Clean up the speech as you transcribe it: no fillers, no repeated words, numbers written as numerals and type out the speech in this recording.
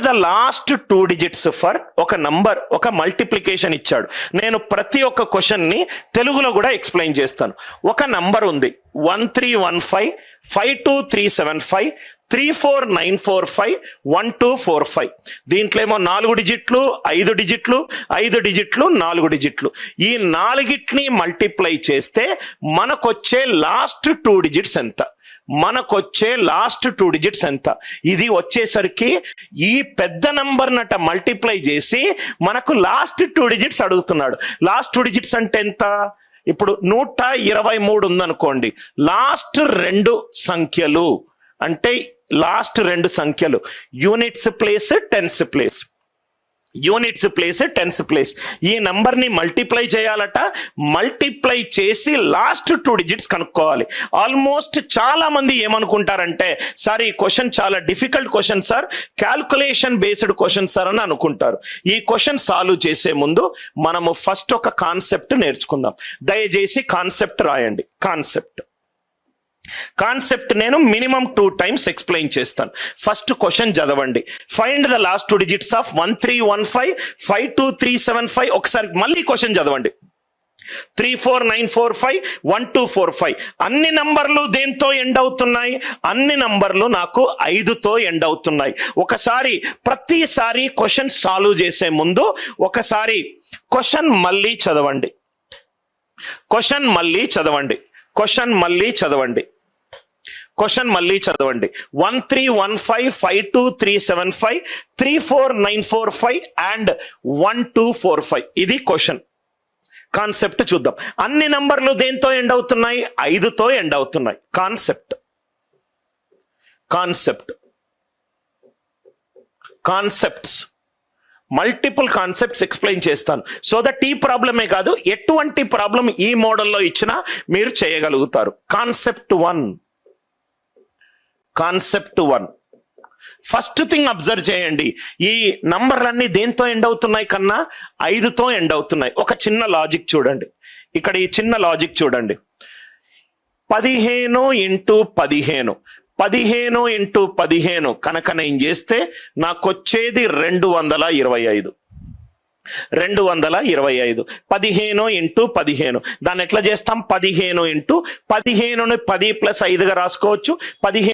The last 2 digits for ఒక number, ఒక multiplication ఇచ్చాడు. నేను ప్రతి ఒక్క క్వశ్చన్ ని తెలుగులో కూడా ఎక్స్ప్లెయిన్ చేస్తాను. ఒక నంబర్ ఉంది 1315 52375 34945 1245. దీంట్లో ఏమో 4 డిజిట్లు, 5 డిజిట్లు, 5 డిజిట్లు, 4 డిజిట్లు. ఈ 4ని మల్టిప్లై చేస్తే మనకొచ్చే లాస్ట్ 2 డిజిట్స్ ఎంత? మనకొచ్చే లాస్ట్ 2 డిజిట్స్ ఎంత? ఇది వచ్చేసరికి ఈ పెద్ద నంబర్ నట మల్టిప్లై చేసి మనకు లాస్ట్ 2 డిజిట్స్ అడుగుతున్నాడు. లాస్ట్ 2 డిజిట్స్ అంటే ఎంత? ఇప్పుడు 123 ఉందనుకోండి, లాస్ట్ 2 సంఖ్యలు అంటే లాస్ట్ 2 సంఖ్యలు units place tens place, units place tens place. ఈ నంబర్ ని మల్టిప్లై చేయాలట. మల్టిప్లై చేసి లాస్ట్ 2 డిజిట్స్ కనుక్కోవాలి. ఆల్మోస్ట్ చాలా మంది ఏమనుకుంటారంటే, సార్ ఈ క్వశ్చన్ చాలా difficult question sir, calculation based question sir అని అనుకుంటారు. ఈ క్వశ్చన్ సాల్వ్ చేసే ముందు మనము ఫస్ట్ ఒక కాన్సెప్ట్ నేర్చుకుందాం. దయచేసి కాన్సెప్ట్ రాయండి. కాన్సెప్ట్ నేను మినిమం 2 times ఎక్స్ప్లెయిన్ చేస్తాను. ఫస్ట్ క్వశ్చన్ చదవండి. Find the last 2 digits of 1315 52375. ఒకసారి మళ్ళీ క్వశ్చన్ చదవండి. 34945 1245. అన్ని నంబర్లు దేంతో ఎండ్ అవుతున్నాయి? అన్ని నంబర్లు నాకు 5తో ఎండ్ అవుతున్నాయి. ప్రతిసారి క్వశ్చన్ సాల్వ్ చేసే ముందు ఒకసారి క్వశ్చన్ మళ్ళీ చదవండి. 1315 52375 34945 అండ్ 1245. ఇది క్వశ్చన్. కాన్సెప్ట్ చూద్దాం. అన్ని నంబర్లు దేంతో ఎండ్ అవుతున్నాయి? 5తో ఎండ్ అవుతున్నాయి. కాన్సెప్ట్స్ మల్టిపుల్ కాన్సెప్ట్స్ ఎక్స్ప్లెయిన్ చేస్తాను. సో దట్ ఈ ప్రాబ్లమే కాదు, ఎటువంటి ప్రాబ్లం ఈ మోడల్లో ఇచ్చినా మీరు చేయగలుగుతారు. కాన్సెప్ట్ 1 ఫస్ట్ థింగ్ అబ్జర్వ్ చేయండి. ఈ నంబర్లన్నీ దేంతో ఎండ్ అవుతున్నాయి కన్నా? 5తో ఎండ్ అవుతున్నాయి. ఒక చిన్న లాజిక్ చూడండి. ఇక్కడ ఈ చిన్న లాజిక్ చూడండి. 15 × 15 15 × 15 కనుక నేను చేస్తే నాకు వచ్చేది 225. 15 × 15. దాన్ని ఎట్లా చేస్తాం? 15 × 15ని 10 + 5గా రాసుకోవచ్చు. 15